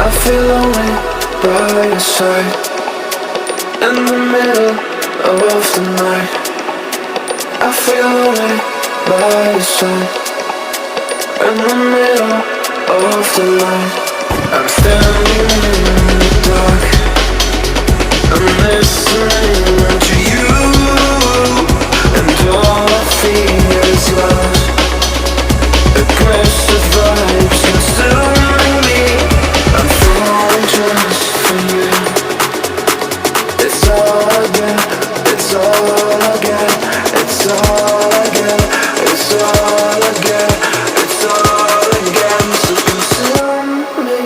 I feel lonely by your side. In the middle of the night, I feel lonely by your side. In the middle of the night, I'm standing in the dark. I'm listening to you, and all I feel is love. Aggressive vibes consuming me. I'm falling just for you. It's all I get, it's all I get, it's all I get, it's all I get, it's all I get. So consume me.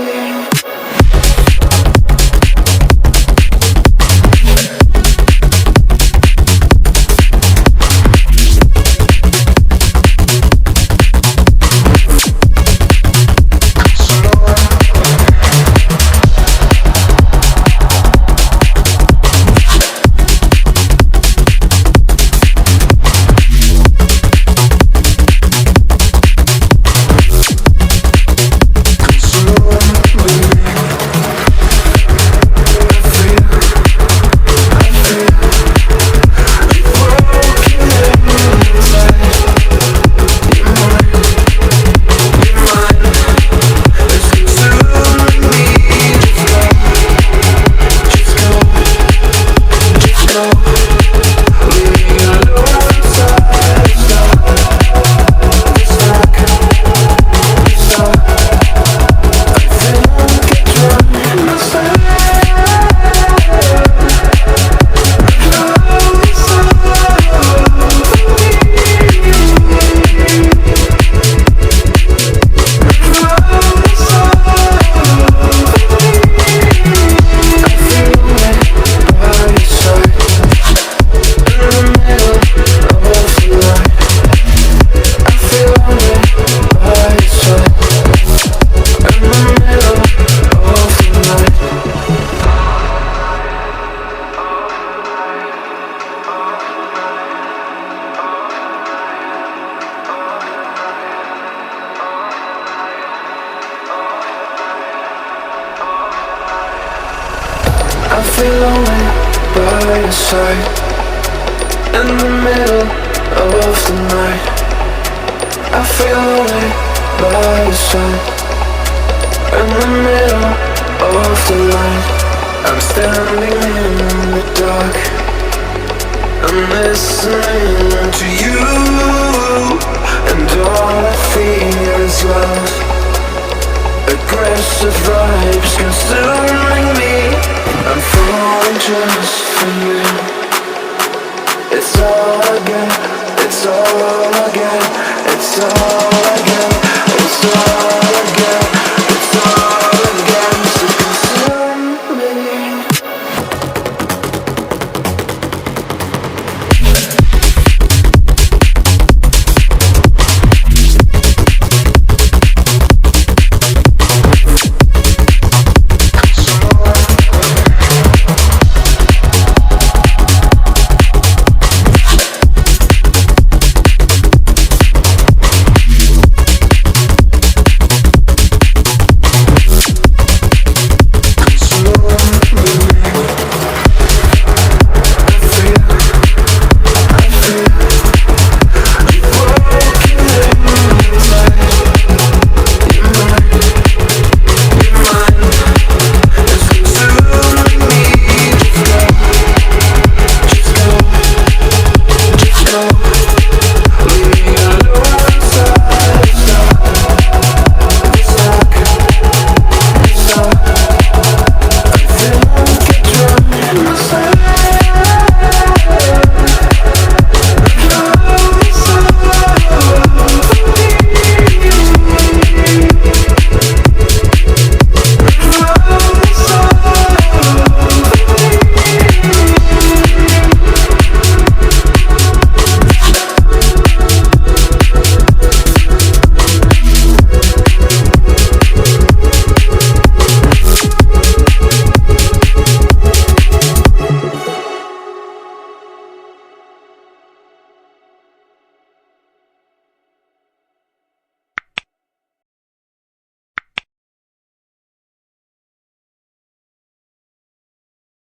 I feel lonely by your side. In the middle of the night, I feel lonely by your side. In the middle of the light, I'm standing in the dark. I'm listening to you, and all I feel is love. Aggressive vibes consuming me. I'm falling just for you. It's all I get, it's all I get, it's all I get.